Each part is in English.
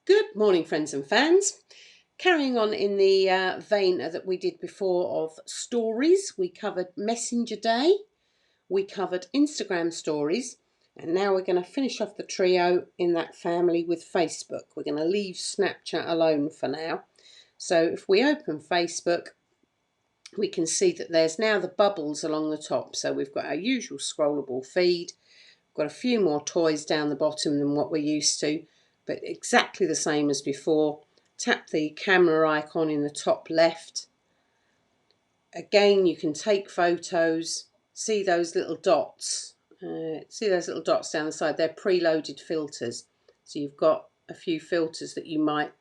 Good morning, friends and fans. Carrying on in the vein that we did before of stories, we covered Messenger Day, we covered Instagram stories, and now we're going to finish off the trio in that family with Facebook. We're going to leave Snapchat alone for now. So if we open Facebook, we can see that there's now the bubbles along the top. So we've got our usual scrollable feed, got a few more toys down the bottom than what we're used to, but exactly the same as before. Tap the camera icon in the top left. Again, you can take photos. See those little dots? See those little dots down the side? They're preloaded filters. So you've got a few filters that you might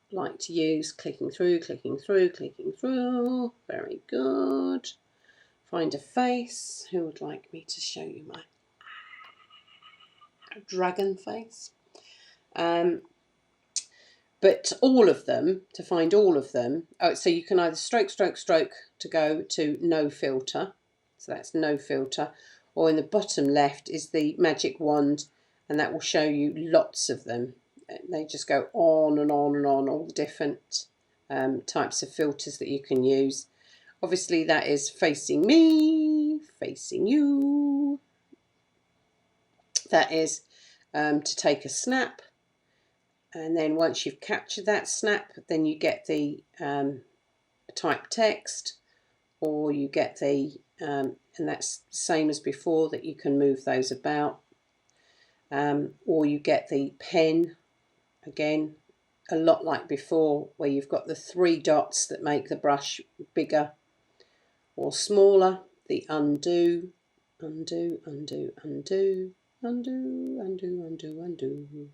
like to use. Clicking through, clicking through, clicking through. Very good. Find a face. Who would like me to show you my dragon face? But all of them, to find all of them, so you can either stroke, stroke, stroke to go to no filter. So that's no filter. Or in the bottom left is the magic wand, and that will show you lots of them. They just go on and on and on, all the different types of filters that you can use. Obviously that is facing me, facing you. That is to take a snap. And then once you've captured that snap, then you get the type text, or you get the, and that's the same as before, that you can move those about. Or you get the pen, again, a lot like before, where you've got the three dots that make the brush bigger or smaller. The undo, undo, undo, undo, undo, undo, undo, undo.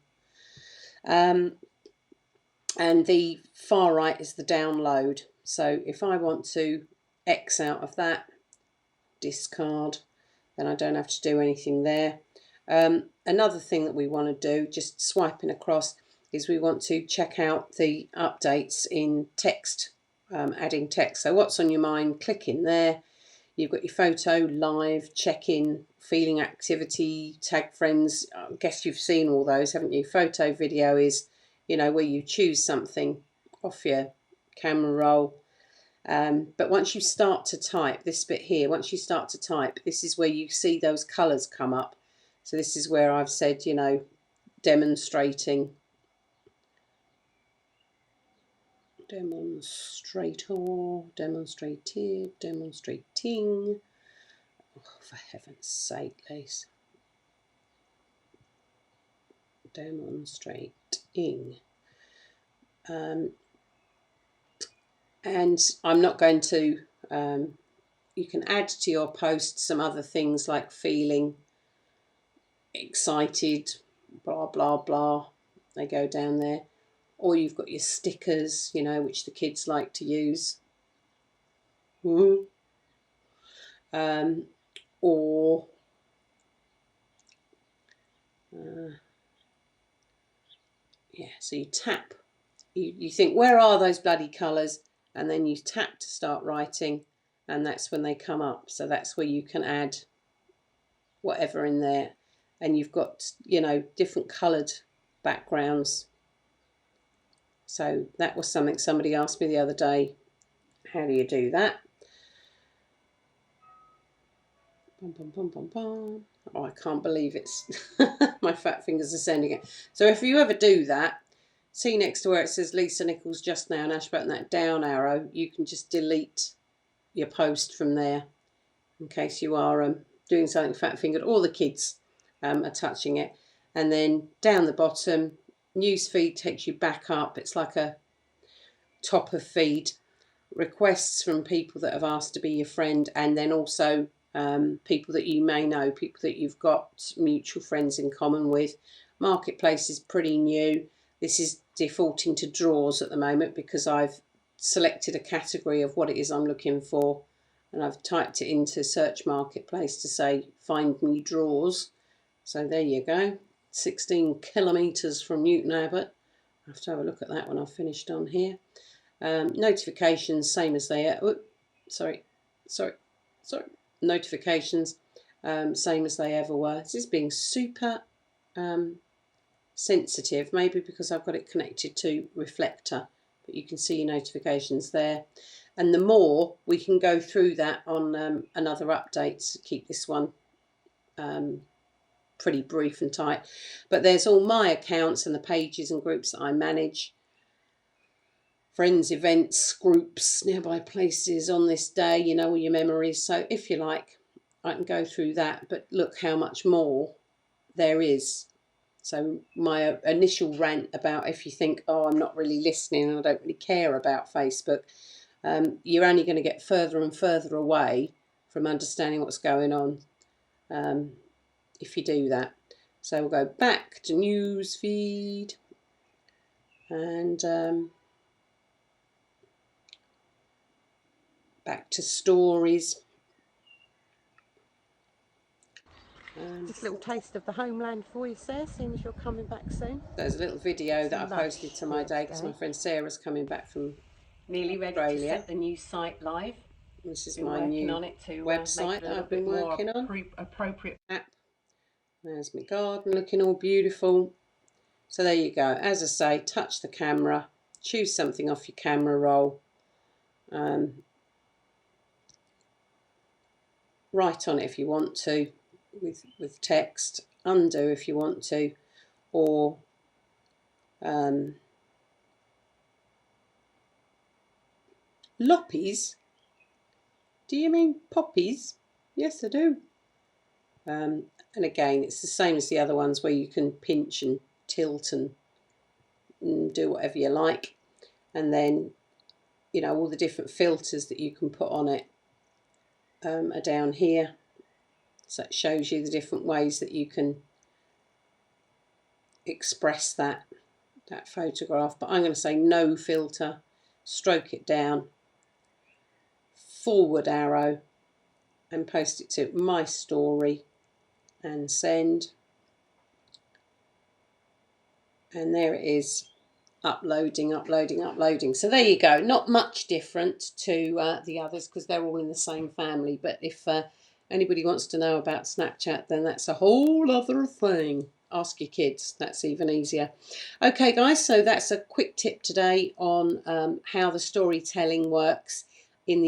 And the far right is the download. So if I want to X out of that, discard, then I don't have to do anything there. Another thing that we want to do, just swiping across, is we want to check out the updates in text, adding text. So what's on your mind, click in there. You've got your photo, live, check-in, feeling, activity, tag friends. I guess you've seen all those, haven't you? Photo, video is, you know, where you choose something off your camera roll. But once you start to type, this bit here, once you start to type, this is where you see those colours come up. So this is where I've said, you know, demonstrating. Demonstrator, demonstrated, demonstrating. Oh, for heaven's sake, Liz. Demonstrating. And I'm not going to, you can add to your post some other things like feeling, excited, blah, blah, blah. They go down there. Or you've got your stickers, you know, which the kids like to use. Or yeah, so you tap, you think, where are those bloody colours? And then you tap to start writing, and that's when they come up. So that's where you can add whatever in there. And you've got, you know, different coloured backgrounds. So that was something somebody asked me the other day. How do you do that? Bum, bum, bum, bum, bum. Oh, I can't believe it's my fat fingers are sending it. So if you ever do that, see next to where it says Lisa Nichols just now, and Ash button, that down arrow, you can just delete your post from there in case you are doing something fat fingered, or the kids are touching it. And then down the bottom, newsfeed takes you back up. It's like a top of feed, requests from people that have asked to be your friend, and then also people that you may know, people that you've got mutual friends in common with. Marketplace is pretty new. This is defaulting to drawers at the moment because I've selected a category of what it is I'm looking for, and I've typed it into search Marketplace to say find me drawers. So there you go, 16 kilometres from Newton Abbot. I have to have a look at that when I've finished on here. Notifications, same as they are. Sorry. Notifications, same as they ever were. This is being super sensitive, maybe because I've got it connected to Reflector, but you can see your notifications there. And the more we can go through that on another update to keep this one pretty brief and tight. But there's all my accounts and the pages and groups that I manage. Friends, events, groups, nearby places, on this day, you know, all your memories. So if you like, I can go through that, but look how much more there is. So my initial rant about, if you think, oh, I'm not really listening and I don't really care about Facebook, you're only going to get further and further away from understanding what's going on if you do that. So we'll go back to news feed and back to stories. Just a little taste of the homeland for you, Sarah, seeing as you're coming back soon. There's a little video that I posted to my day because my friend Sarah's coming back from nearly ready Australia. to set the new site live. This is my new website that I've been working on. Appropriate app. There's my garden looking all beautiful. So there you go. As I say, touch the camera, choose something off your camera roll. Write on it if you want to with text, undo if you want to, or loppies? Do you mean poppies? Yes, I do. And again, it's the same as the other ones where you can pinch and tilt and do whatever you like. And then, you know, all the different filters that you can put on it are down here. So it shows you the different ways that you can express that photograph. But I'm going to say no filter, stroke it down, forward arrow, and post it to my story and send. And there it is, uploading. So there you go. Not much different to the others because they're all in the same family. But if anybody wants to know about Snapchat, then that's a whole other thing. Ask your kids. That's even easier. Okay, guys, so that's a quick tip today on how the storytelling works.